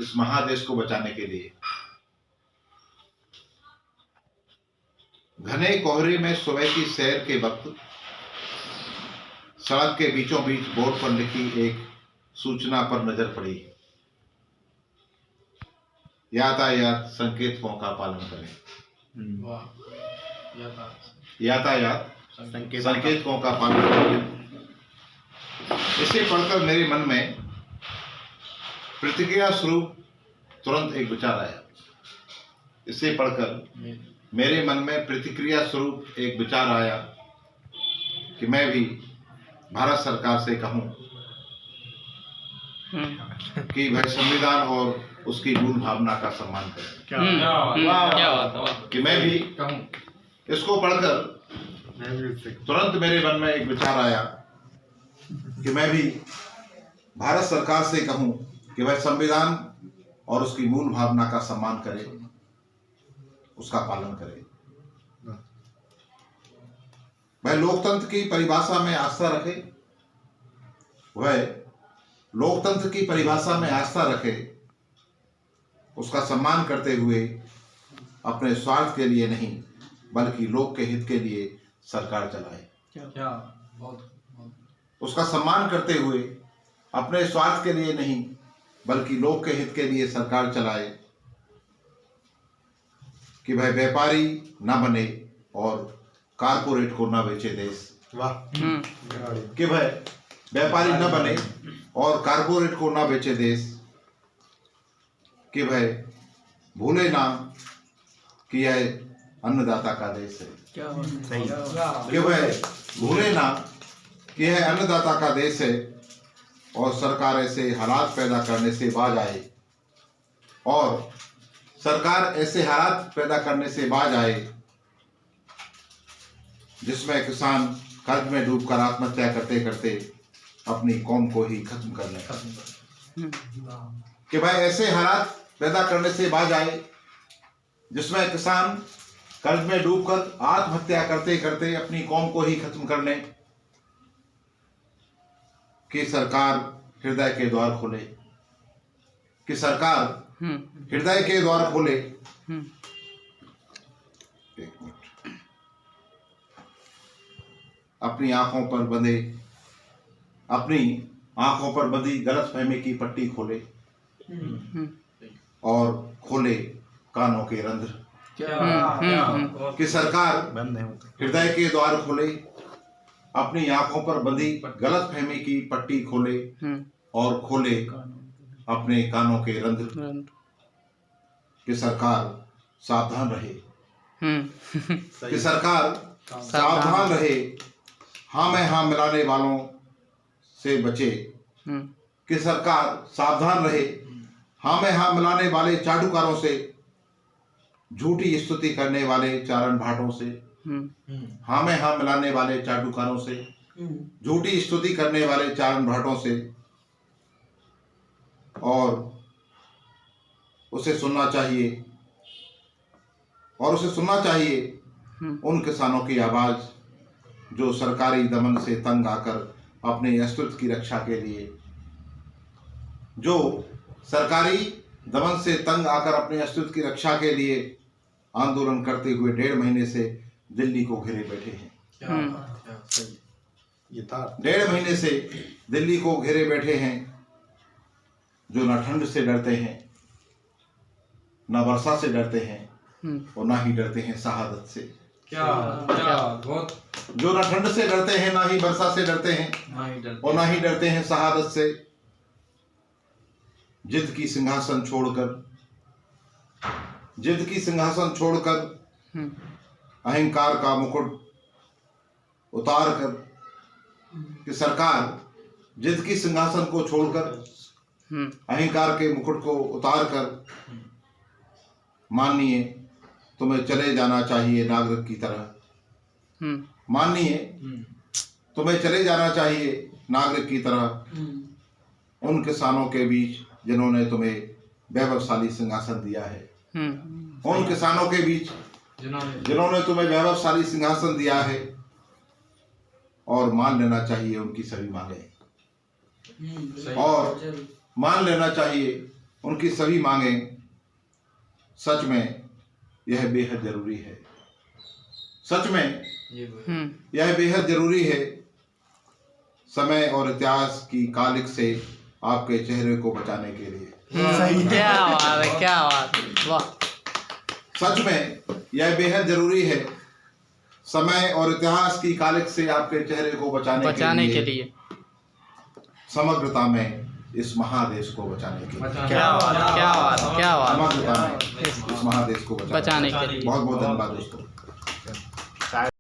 इस महादेश को बचाने के लिए। घने कोहरे में सुबह की सैर के वक्त सड़क के बीचों बीच बोर्ड पर लिखी एक सूचना पर नजर पड़ी, यातायात संकेतकों का पालन करें। यातायात संकेतकों का पालन करें। इसे पढ़कर मेरे मन में प्रतिक्रिया स्वरूप तुरंत एक विचार आया। इसे पढ़कर मेरे मन में प्रतिक्रिया स्वरूप एक विचार आया कि मैं भी भारत सरकार से कहूं कि भाई संविधान और उसकी मूल भावना का सम्मान करें। कि मैं भी कहूं। इसको पढ़कर तुरंत मेरे मन में एक विचार आया कि मैं भी भारत सरकार से कहूं कि भाई संविधान और उसकी मूल भावना का सम्मान करे, उसका पालन करे। वह लोकतंत्र की परिभाषा में आस्था रखे, वह लोकतंत्र की परिभाषा में आस्था रखे, उसका सम्मान करते हुए अपने स्वार्थ के लिए नहीं बल्कि लोक के हित के लिए सरकार चलाए। उसका सम्मान करते हुए अपने स्वार्थ के लिए नहीं बल्कि लोक के हित के लिए सरकार चलाए। कि भाई व्यापारी ना बने और कारपोरेट को ना बेचे देश। वाह। कि भाई व्यापारी ना बने और कारपोरेट को ना बेचे देश। कि भाई भूले ना कि यह अन्नदाता का देश है। सही। कि भाई भूले ना कि यह अन्नदाता का देश है और सरकार ऐसे हालात पैदा करने से बाज आए, और सरकार ऐसे हालात पैदा करने से बाज आए जिसमें किसान कर्ज में डूबकर आत्महत्या करते करते अपनी कौम को ही खत्म कर ले। कि भाई ऐसे हालात पैदा करने से बाज आए जिसमें किसान कर्ज में डूबकर आत्महत्या करते करते अपनी कौम को ही खत्म कर ले। कि सरकार हृदय के द्वार खोले, कि सरकार हृदय के द्वार खोले। एक मिनट। अपनी आंखों पर बंधी गलतफहमी की पट्टी खोले और खोले कानों के रंध्र। कि सरकार हृदय के द्वार खोले, अपनी आंखों पर बंधी गलतफहमी की पट्टी खोले और खोले अपने कानों के रंध्र। कि सरकार सावधान रहे। कि सरकार सावधान रहे, हाँ में हाँ मिलाने वालों से बचे। कि सरकार सावधान रहे, हाँ में हाँ मिलाने वाले चाटुकारों से, झूठी स्तुति करने वाले चारण भाटों से। हाँ में हाँ मिलाने वाले चाटुकारों से, झूठी स्तुति करने वाले चारण भाटों से। और उसे सुनना चाहिए, और उसे सुनना चाहिए उन किसानों की आवाज जो सरकारी दमन से तंग आकर अपने अस्तित्व की रक्षा के लिए, जो सरकारी दमन से तंग आकर अपने अस्तित्व की रक्षा के लिए आंदोलन करते हुए 1.5 महीने से दिल्ली को घेरे बैठे हैं। 1.5 महीने से दिल्ली को घेरे बैठे हैं, जो ना ठंड से डरते हैं, ना वर्षा से डरते हैं और ना ही डरते हैं शहादत से। बहुत। जो ना ठंड से डरते हैं, ना ही वर्षा से डरते हैं और ना ही डरते हैं शहादत से। जिद की सिंहासन छोड़कर अहंकार का मुकुट उतार कर। कि सरकार जिद की सिंहासन को छोड़कर अहंकार के मुकुट को उतार कर, माननीय तुम्हें चले जाना चाहिए नागरिक की तरह। माननीय तुम्हें चले जाना चाहिए नागरिक की तरह उन किसानों के बीच जिन्होंने तुम्हें वैभवशाली सिंहासन दिया है। उन किसानों के बीच जिन्होंने तुम्हें वैभवशाली सिंहासन दिया है, और मान लेना चाहिए उनकी सभी मांगे, और मान लेना चाहिए उनकी सभी मांगें सच में यह बेहद जरूरी है। सच में यह बेहद जरूरी है। समय और इतिहास की कालिक से आपके चेहरे को बचाने के लिए। क्या बात है, क्या बात, वाह। सच में यह बेहद जरूरी है। समय और इतिहास की कालिक से आपके चेहरे को बचाने के लिए समग्रता में इस महादेश को बचाने के लिए। क्या बात, क्या बात, क्या बात। समग्रता में इस महादेश को बचाने के लिए। बहुत बहुत धन्यवाद दोस्तों।